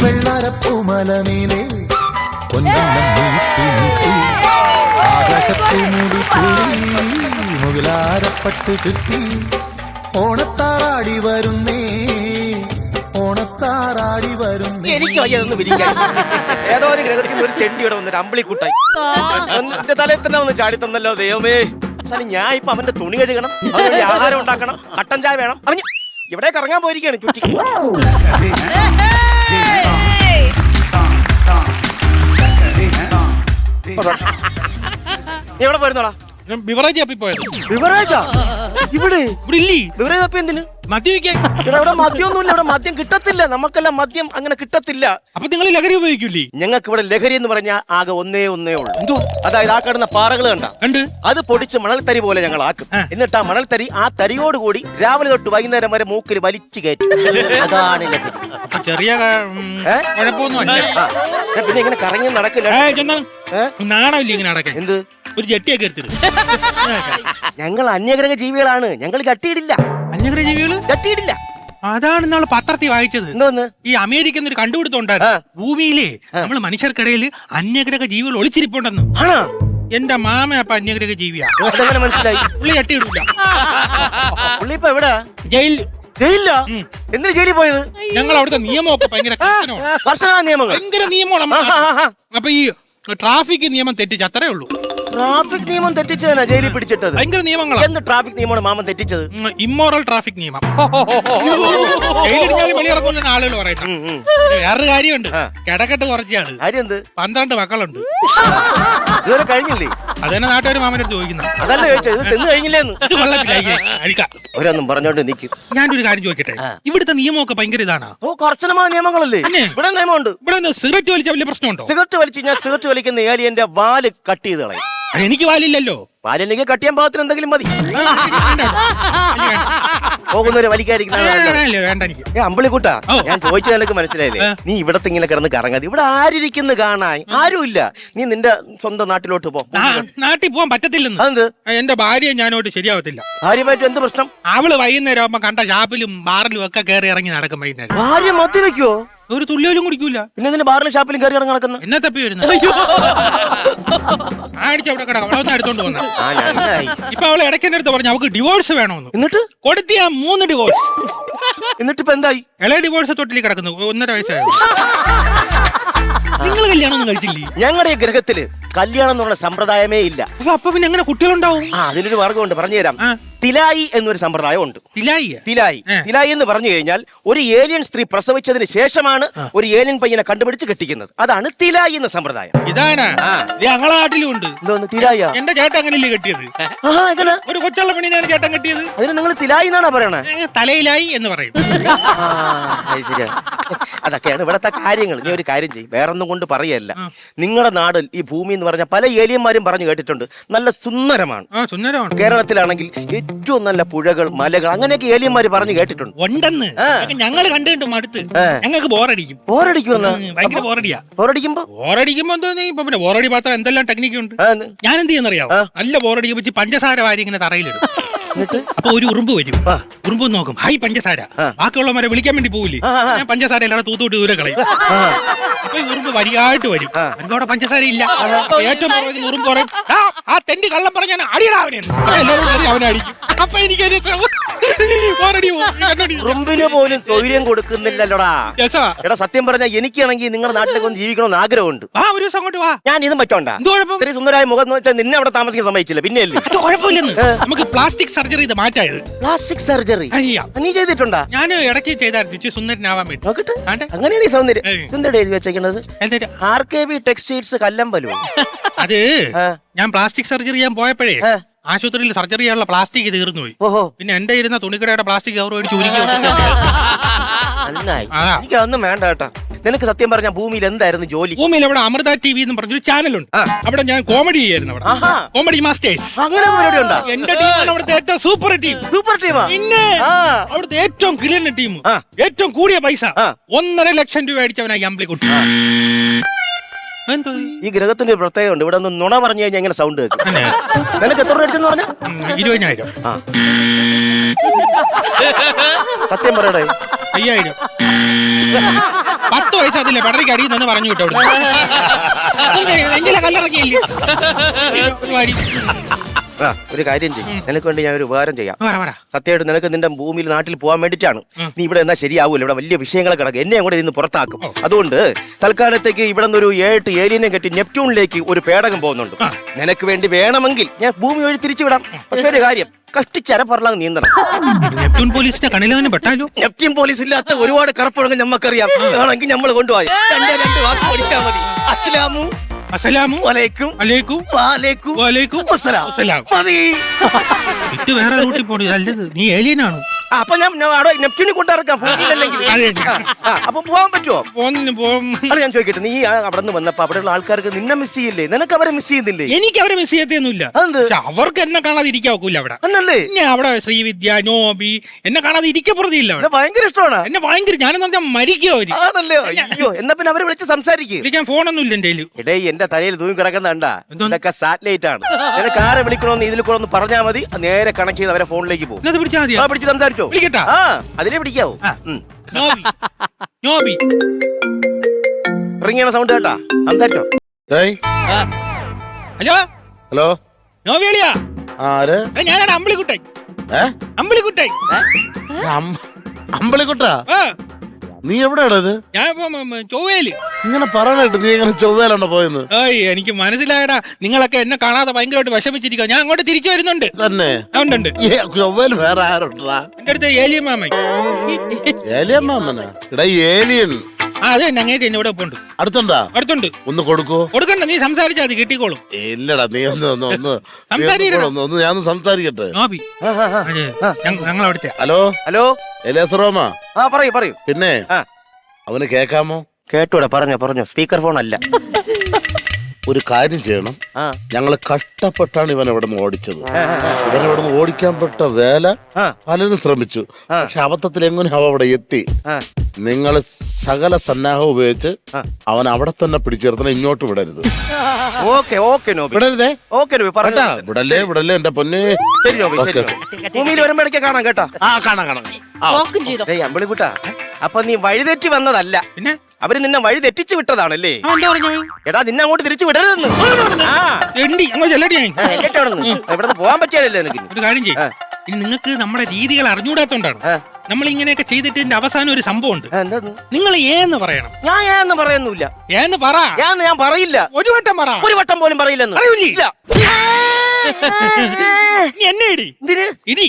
വെള്ളാരപ്പൂമലമേലെ പൊന്നോണം നീട്ടി നീട്ടി ആകാശത്തെ മൂടി കൂടി മുകിലാരപ്പട്ട് ചുറ്റി ഓണത്താറാടി വരുന്നേ ഓണത്താറാടി വരുന്നേ. എനിക്ക് വയ്യതൊന്ന് വിരിക്കാൻ. ഏതോ ഒരു ഗ്രഹത്തിൽ നിന്ന് ഒരു ചെണ്ടിയുടെ വന്നൊരു അമ്പിളിക്കുട്ടായി എന്റെ തലയിൽ തന്നെ ഒന്ന് ചാടി തന്നല്ലോ ദൈവമേ. ഞാൻ ഇപ്പൊ അവന്റെ തുണി കഴുകണം, അവന് ആഹാരം ഉണ്ടാക്കണം, കട്ടൻ ചായ വേണം. അവന് ഇവിടെ കറങ്ങാൻ പോയിരിക്കുകയാണ് ചുറ്റി. എവിടെ പോയിരുന്നോടാ? ബിവറേജ് അപ്പി പോയത്. ബിവറേജാ? ഇവിടെ ഇല്ലേ ബിവറേജ് അപ്പി എന്തിന്? മദ്യപിക്കാൻ. ഇവിടെ മദ്യമൊന്നുമില്ല, ഇവിടെ മദ്യം കിട്ടത്തില്ല. നമുക്കെല്ലാം മദ്യം അങ്ങനെ കിട്ടത്തില്ല. അപ്പൊ നിങ്ങൾ ലഹരി ഉപയോഗിക്കൂലേ? ഞങ്ങൾക്ക് ഇവിടെ ലഹരി എന്ന് പറഞ്ഞാൽ ആകെ ഒന്നേ ഉള്ളൂ. അതായത് ആ കിടന്ന പാറകൾ കണ്ട് അത് പൊടിച്ച് മണൽത്തരി പോലെ ഞങ്ങൾ ആക്കും. എന്നിട്ട് ആ മണൽത്തരി ആ തരിയോട് കൂടി രാവിലെ തൊട്ട് വൈകുന്നേരം വരെ മൂക്കിൽ വലിച്ചു കയറ്റും. അതാണ് ലഹരി. ചെറിയ കുഴപ്പമൊന്നുമല്ല. പിന്നെ ഇങ്ങനെ കറങ്ങി നടക്കില്ല. നാണമില്ല ഇങ്ങനെ നടക്കാൻ. എന്ത്? ഒരു ജട്ടിയൊക്കെ എടുത്തിട്ട്. ഞങ്ങൾ അന്യഗ്രഹ ജീവികളാണ്, ഞങ്ങൾ ചട്ടിയിടില്ല. അന്യഗ്രഹ ജീവികള് ചട്ടിയിടില്ല. അതാണ് ഇന്നാള് പത്രത്തിൽ വായിച്ചത്. എന്തോന്ന്? ഈ അമേരിക്കൻ ഒരു കണ്ടുപിടുത്തം ഉണ്ടായിരുന്നു. ഭൂമിയിലെ നമ്മൾ മനുഷ്യർക്കിടയിൽ അന്യഗ്രഹ ജീവികൾ ഒളിച്ചിരിപ്പുണ്ടെന്ന്. ആണോ? എന്റെ മാമ അപ്പൊ അന്യഗ്രഹ ജീവിയാ. അതെങ്ങനെ മനസ്സിലായി? പുള്ളി ചട്ടിയിടില്ല. പുള്ളി ഇപ്പൊ എവിടാ? ജയിലിൽ. ജയിലില്ല? എന്തിനു ജയിലിൽ പോയത്? ഞങ്ങൾ അവിടുത്തെ നിയമമൊക്കെ ഭയങ്കര കർശനമായ നിയമങ്ങൾ, ഭയങ്കര നിയമമാണ്. അപ്പൊ ഈ ട്രാഫിക് നിയമം തെറ്റിച്ച് അത്രേ ഉള്ളൂ. ട്രാഫിക് നിയമം തെറ്റിച്ചതാ ജയിലിൽ പിടിച്ചിട്ടത്. ഭയങ്കര നിയമങ്ങളാണ്. എന്ത് ട്രാഫിക് നിയമമാണ് മാമൻ തെറ്റിച്ചത്? ഇമ്മോറൽ ട്രാഫിക് നിയമം. ജയിലിടിഞ്ഞാലും വെളിയിറങ്ങുന്ന ആളുകൾ പറയുന്നത്. വേറൊരു കാര്യമുണ്ട്. കിടക്കെട്ട് കുറച്ചാണ്. കാര്യം എന്ത്? 12 മക്കളുണ്ട്. ഇതുവരെ കഴിഞ്ഞില്ലേ? അതന്നെ നാട്ടുകാർ മാമനടുത്ത് ചോദിക്കുന്നത്. അതല്ല ചോദിച്ചത്, ഇത് തിന്നു കഴിഞ്ഞില്ലേന്ന്. ഇത് അവരൊന്നും പറഞ്ഞോണ്ട് നിൽക്കും. ഞാനൊരു കാര്യം ചോദിക്കട്ടെ, ഇവിടുത്തെ നിയമമൊക്കെ ഭയങ്കര ഇതാണ്. കർശനമായ നിയമങ്ങളല്ലേ? ഇവിടെ നിയമമുണ്ട്. ഇവിടെ സിഗരറ്റ് വലിച്ച വലിയ പ്രശ്നമുണ്ടോ? സിഗരറ്റ് വലിച്ചു കഴിഞ്ഞാൽ സിഗരറ്റ് വലിക്കുന്ന ഏലിയന്റെ വാല് കട്ട് ചെയ്ത് കളയും. എനിക്ക് വാലില്ലല്ലോ. വാലെനിക്ക് കട്ട് ചെയ്യാൻ പാകത്തിന് എന്തെങ്കിലും മതി. പോകുന്നവരെ വലിക്കാതിരിക്കുന്ന അമ്പിളിക്കൂട്ടാ, ഞാൻ ചോദിച്ചത് എനിക്ക് മനസ്സിലായില്ലേ? നീ ഇവിടത്തെ ഇങ്ങനെ കിടന്ന് കറങ്ങാതെ. ഇവിടെ ആരിയ്ക്കുന്നു കാണാൻ? ആരുമില്ല. നീ നിന്റെ സ്വന്തം നാട്ടിലോട്ട് പോ. നാട്ടിൽ പോകാൻ പറ്റത്തില്ലെന്ന്. അതെന്ത്? എന്റെ ഭാര്യ ഞാനോട്ട് ശരിയാവത്തില്ല. ഭാര്യമായിട്ട് എന്ത് പ്രശ്നം? അവള് വൈകുന്നേരം ആവുമ്പോ കണ്ട ഷാപ്പിലും ബാറിലും ഒക്കെ കയറി ഇറങ്ങി നടക്കും. വൈകുന്നേരം ഭാര്യ മദ്യവെക്കോ? ഒരു തുള്ളിയോലും കുടിക്കൂല. പിന്നെ എന്തിനാ ബാറിലും ഷാപ്പിലും കയറി ഇറങ്ങി നടക്കുന്നു? എന്നെ തപ്പി വരുന്നത്. അവിടെ കിടക്കാം. അവളൊന്ന് എടുത്തോണ്ട് വന്ന. ഇപ്പൊ അവളെ ഇടയ്ക്കെന്റെ അടുത്ത് പറഞ്ഞു അവൾക്ക് ഡിവോഴ്സ് വേണമെന്ന്. എന്നിട്ട് കൊടുത്തിയ 3 ഡിവോഴ്സ്. എന്നിട്ട് ഇപ്പൊ എന്തായി? ഇളയ ഡിവോഴ്സ് തൊട്ടിൽ കിടക്കുന്നു. 1.5 വയസ്സായത്. നിങ്ങൾ കല്യാണം ഒന്നും കഴിച്ചില്ലേ? ഞങ്ങളുടെ ഈ ഗ്രഹത്തില് കല്യാണം എന്നുള്ള സമ്പ്രദായമേ ഇല്ല. അപ്പൊ പിന്നെ എങ്ങനെ കുട്ടികളുണ്ടാവും? അതിനൊരു മാർഗമുണ്ട്, പറഞ്ഞുതരാം. തിലായി എന്നൊരു സമ്പ്രദായം ഉണ്ട്. തിലായി എന്ന് പറഞ്ഞു കഴിഞ്ഞാൽ ഒരു ഏലിയൻ സ്ത്രീ പ്രസവിച്ചതിന് ശേഷമാണ് ഒരു ഏലിയൻ പയ്യനെ കണ്ടുപിടിച്ച് കെട്ടിക്കുന്നത്. അതാണ് തിലായി എന്ന സമ്പ്രദായം. ഇതാണ് ഞങ്ങളെ നാട്ടിലും ഉണ്ട്. എന്തോന്ന് തിലായ? എന്റെ ചേട്ടൻ അങ്ങനെയല്ലേ കെട്ടിയത്? ഒരു കൊച്ചുള്ള പെണ്ണിനാണ് ചേട്ടൻ കെട്ടിയത്. അതിന് നിങ്ങൾ തിലായി എന്നാണോ പറയണേ? തലയിലായി എന്ന് പറയും. അതൊക്കെയാണ് ഇവിടത്തെ കാര്യങ്ങൾ. നീ ഒരു കാര്യം ചെയ്യും, വേറൊന്നും കൊണ്ട് പറയല്ല. നിങ്ങളുടെ നാട് ഈ ഭൂമി എന്ന് പറഞ്ഞാൽ പല ഏലിയന്മാരും പറഞ്ഞു കേട്ടിട്ടുണ്ട് നല്ല സുന്ദരമാണ്. കേരളത്തിലാണെങ്കിൽ ഏറ്റവും നല്ല പുഴകൾ, മലകൾ, അങ്ങനെയൊക്കെ ഏലിയന്മാര് പറഞ്ഞു കേട്ടിട്ടുണ്ട്. ഉണ്ടെന്ന് ഞങ്ങൾ കണ്ടിട്ടുണ്ട്. അടുത്ത് ഞങ്ങൾക്ക് ബോറടിക്കും. ബോറടിക്കുമെന്ന്? ഭയങ്കര ബോറടിയാ. ബോറടിക്കുമ്പോ ഇപ്പൊ പിന്നെ ബോറടി പാത്രം എന്തെല്ലാം ടെക്നിക്ക് ഉണ്ട്. ഞാൻ എന്ത് ചെയ്യുന്നറിയാവോ? നല്ല ബോറടിക്കുമ്പോ പഞ്ചസാര വാരി ഇങ്ങനെ തറയിലിടും. അപ്പൊ ഒരു ഉറുമ്പ് വരും. ഉറുമ്പ് നോക്കും, ഹായ് പഞ്ചസാര. ബാക്കിയുള്ളവരെ വിളിക്കാൻ വേണ്ടി പോവില്ലേ? ഞാൻ പഞ്ചസാര എല്ലാവരും തൂത്തുവിട്ട് ദൂരെ കളയും. അപ്പൊ ഈ ഉറുമ്പ് വരിയായിട്ട് വരും. അവിടെ പഞ്ചസാര ഇല്ല. ഏറ്റവും പുറകിൽ ഉറുമ്പ് പറയും, ആ തെണ്ടി കള്ളം പറഞ്ഞാൽ അടിയടാ അവനെ. എല്ലാവരും അവനെ അടിക്കും. അപ്പൊ എനിക്ക് ഉറുമ്പിന് പോലും സൗകര്യം കൊടുക്കുന്നില്ലല്ലോടാ. എടാ സത്യം പറഞ്ഞാൽ എനിക്കാണെങ്കിൽ നിങ്ങളുടെ നാട്ടിലേക്ക് ഒന്ന് ജീവിക്കണമെന്ന് ആഗ്രഹമുണ്ട്. ഒരു ദിവസം അങ്ങോട്ട് വാ. ഞാൻ ഇതും പറ്റോണ്ടാ? ഇത്രയും സുന്ദരമായ മുഖം എന്ന് വെച്ചാൽ നിന്നെ അവിടെ താമസിക്കാൻ സമ്മതിച്ചില്ല. പിന്നെ കുഴപ്പമില്ലെന്ന്. നമുക്ക് പ്ലാസ്റ്റിക് സർജറി ഇത് മാറ്റായത്. പ്ലാസ്റ്റിക് സർജറി നീ ചെയ്തിട്ടുണ്ടാ? ഞാൻ ഇടയ്ക്ക് ചെയ്തായിരുന്നു സുന്ദരനാവാൻ വേണ്ടി. അങ്ങനെയാണ് ഈ സൗന്ദര്യം. എന്താണ് എഴുതി വെച്ചേക്കുന്നത്? RKB textiles Kallambalam. അത് ഞാൻ പ്ലാസ്റ്റിക് സർജറി ചെയ്യാൻ പോയപ്പോഴേ ആശുപത്രിയിൽ സർജറി ചെയ്യാനുള്ള പ്ലാസ്റ്റിക് തീർന്നു പോയി. പിന്നെ എന്റെ ഇരുന്ന തുണിക്കടയുടെ പ്ലാസ്റ്റിക് കവർ മേടിച്ച് ഉരുക്കി. എനിക്കൊന്നും വേണ്ട കേട്ടാ. നിനക്ക് സത്യം പറഞ്ഞ ഭൂമിയിൽ എന്തായിരുന്നു ജോലി? ഭൂമിയിൽ അവിടെ അമൃത TV എന്ന് പറഞ്ഞൊരു ചാനലുണ്ട്. അവിടെ ഞാൻ കോമഡി ചെയ്യായിരുന്നു. അവിടെ കോമഡി മാസ്റ്റേഴ്സ്. അങ്ങനെ പരിപാടി ഉണ്ടോ? എന്റെ ടീമാണ് അവിടുത്തെ ഏറ്റവും സൂപ്പർ ടീം. സൂപ്പർ ടീമാ? പിന്നെ അവിടുത്തെ ഏറ്റവും കിളിയൻ ടീം. ഏറ്റവും കൂടിയ പൈസ 1.5 ലക്ഷം രൂപ അടിച്ചവനായി അമ്പിളിക്കുട്ടി. ഈ ഗ്രഹത്തിന്റെ ഒരു പ്രത്യേകത ഉണ്ട്. ഇവിടെ ഒന്ന് നുണ പറഞ്ഞു കഴിഞ്ഞാൽ എങ്ങനെ സൗണ്ട് കേൾക്കും. നിനക്ക് എത്ര രൂപ അടിച്ചെന്ന് പറഞ്ഞ? 20,000. സത്യം പറയടേ. 5000. 10 വയസ്സ് അതില്ലേ പടരിക്ക് അടിയിൽ നിന്ന് പറഞ്ഞു വിട്ടോ എങ്കിലെ കല്ലിറങ്ങിയില്ലേ ഒരു കാര്യം ചെയ്യും, നിനക്ക് വേണ്ടി ഞാൻ ഒരു ഉപകാരം ചെയ്യാം. പറ. സത്യമായിട്ട് നിനക്ക് നിന്റെ ഭൂമിയിൽ നാട്ടിൽ പോകാൻ വേണ്ടിയിട്ടാണ്. നീ ഇവിടെ എന്നാ ശരിയാവൂല, ഇവിടെ വലിയ വിഷയങ്ങളൊക്കെ കിടക്കും. എന്നെ കൂടെ ഇന്ന് പുറത്താക്കും. അതുകൊണ്ട് തൽക്കാലത്തേക്ക് ഇവിടെ നിന്ന് ഒരു 7 ഏലിയനെ കെട്ടി നെപ്റ്റ്യൂണിലേക്ക് ഒരു പേടകം പോകുന്നുണ്ട്. നിനക്ക് വേണ്ടി വേണമെങ്കിൽ ഞാൻ ഭൂമി വഴി തിരിച്ചു വിടാം. പക്ഷെ ഒരു കാര്യം, കഷ്ടിച്ചര പറഞ്ഞാൽ നീന്തണം. നെപ്റ്റ്യൂൺ പോലീസിന്റെ കണ്ണിലവനെ പെട്ടാലോ? നെപ്റ്റ്യൂൺ പോലീസ് ഇല്ലാത്ത ഒരുപാട് കറുപ്പുഴങ്ങൾ നമുക്കറിയാം. വേണമെങ്കിൽ നമ്മൾ കൊണ്ടുപോയി രണ്ട് വാക്ക് പഠിച്ചാൽ മതി. അസ്സലാമു അസ്സലാമു അലൈക്കും അലൈക്കും വലൈക്കും വലൈക്കും അസ്സലാം അസ്സലാം. മതി. ഇട്ട് വേറെ റൂട്ടിൽ പോണി അല്ലത് നീ ഏലിയനാണ്. അപ്പൊ ഞാൻ അവിടെ നെപ്റ്റ്യൂണിൽ കൊണ്ടിറക്കാം. അപ്പൊ പോകാൻ പറ്റുമോ? അത് ഞാൻ ചോദിക്കട്ടെ, നീ അവിടെ നിന്ന് വന്നപ്പോ അവിടെയുള്ള ആൾക്കാർക്ക് നിന്നെ മിസ് ചെയ്യില്ലേ? നിനക്ക് അവരെ മിസ് ചെയ്യുന്നില്ലേ? എനിക്ക് അവരെ മിസ് ചെയ്യത്തൊന്നുമില്ല. അവർക്ക് എന്നെ കാണാതെ ഇരിക്കാൻ ഒക്കില്ല അവിടെ. അന്നല്ലേ ഞാൻ അവിടെ ശ്രീവിദ്യ നോബി എന്നെ കാണാതെ ഇരിക്കപ്പുറത്തില്ല അവിടെ. ഭയങ്കര ഇഷ്ടമാണ് എന്നെ ഭയങ്കര. ഞാനെന്ന് പറഞ്ഞാൽ മരിക്കോ അവര്. ആണല്ലേ? അയ്യോ, എന്നാ പിന്നെ അവരെ വിളിച്ച് സംസാരിക്കും. വിളിക്കാൻ ഫോണൊന്നും ഇല്ല എന്റെ കയ്യിൽ. ഇടേ എന്റെ തലയിൽ തൂങ്ങി കിടക്കുന്നുണ്ടാ, ഇതൊക്കെ സാറ്റലൈറ്റ് ആണ്. നിനക്ക് ആരെ വിളിക്കണമെന്ന് ഇതിൽ കൂടെ ഒന്ന് പറഞ്ഞാൽ മതി. നേരെ കണക്ട് ചെയ്ത് അവരെ ഫോണിലേക്ക് പോകും. പിടിച്ച് സംസാരിച്ചോ? വിളിക്കട്ടാ? അതിനെ പിടിക്കാവോ? നോബി റിങ് ചെയ്യണ സൗണ്ട് കേട്ടാ, സംസാരിച്ചോ? ഹലോ ഹലോ, നോബി അളിയാ. ആര്? ഞാനാണ് അമ്പിളിക്കുട്ടൻ. അമ്പിളിക്കുട്ടൻ. അമ്പളിക്കുട്ടാ, നീ എവിടെയാണ് ഇത്? ഞാൻ ചൊവ്വയില്. ഇങ്ങനെ പറയണേട്ട് നീ എങ്ങനെ ചൊവ്വയിലാണോ പോയെന്ന്? എനിക്ക് മനസ്സിലായടാ, നിങ്ങളൊക്കെ എന്നെ കാണാതെ ഭയങ്കരമായിട്ട് വിഷമിച്ചിരിക്കുക. ഞാൻ അങ്ങോട്ട് തിരിച്ചു വരുന്നുണ്ട്. തന്നെ? ഉണ്ട്. ചൊവ്വയിൽ വേറെ ആരുണ്ടാ? എന്റെ അടുത്ത് ഏലിയൻ മാമൻ. ഏലിയൻ മാമനാ? ഇടാ ഏലിയൻ. അത് തന്നെ അങ്ങേറ്റ് എന്നെ ഇവിടെ പോണ്ട്. അടുത്തുണ്ടാ? അടുത്തുണ്ട്. ഒന്ന് കൊടുക്കോ? കൊടുക്കണ്ട, നീ സംസാരിച്ചാൽ അത് കിട്ടിക്കോളും. ഇല്ലടാ, നീ ഒന്ന് ഞാൻ സംസാരിക്കട്ടെ. നോബി ഞങ്ങൾ അവിടുത്തെ. ഹലോ ഹലോ, എലേസറോമ. പറയൂ. പിന്നെ അവന് കേക്കാമോ? കേട്ടൂടെ? പറഞ്ഞോ. സ്പീക്കർ ഫോൺ അല്ല. ഒരു കാര്യം ചെയ്യണം. ഞങ്ങള് കഷ്ടപ്പെട്ടാണ് ഇവൻ ഇവിടെ നിന്ന് ഓടിച്ചത്. ഇവൻ ഇവിടെ നിന്ന് ഓടിക്കാൻ പെട്ട വേല പലരും ശ്രമിച്ചു. പക്ഷെ അബദ്ധത്തിൽ എങ്ങനെ അവ അവിടെ എത്തി. നിങ്ങൾ സകല സന്നാഹം ഉപയോഗിച്ച് അവൻ അവിടെ തന്നെ പിടിച്ചേർത്തണം. ഇങ്ങോട്ട് വിടരുത്. വിടരുതേ. വിടല്ലേ എന്റെ പൊന്നെ. ഭൂമിയിൽ വരുമ്പോഴേക്ക് കാണാം കേട്ടോ. കാണാം. അമ്പിളിക്കുട്ടാ, അപ്പൊ നീ വഴിതെറ്റി വന്നതല്ല, പിന്നെ അവര് നിന്നെ വഴി തെറ്റിച്ച് വിട്ടതാണല്ലേ? എടാ, നിന്നെ അങ്ങോട്ട് തിരിച്ചു വിടരുതെന്ന്. ഇവിടെ പോകാൻ പറ്റിയാലല്ലേ നിനക്ക്? ഒരു കാര്യം ചെയ്യും, ഇനി നിങ്ങൾക്ക് നമ്മുടെ രീതികൾ അറിഞ്ഞൂടാത്തോണ്ടാണ് നമ്മൾ ഇങ്ങനെയൊക്കെ ചെയ്തിട്ട് ഇതിന്റെ അവസാനം ഒരു സംഭവം ഉണ്ട്. നിങ്ങൾ ഏന്ന് പറയണം. ഞാൻ ഏന്ന് പറയുന്നില്ല. ഏന്ന് പറ. ഞാൻ പറയില്ല. ഒരു വട്ടം പറ. ഒരു വട്ടം പോലും പറയില്ലെന്ന്. അറിയില്ല. എന്നെ ഇടി. എന്തിന്? ഇടി.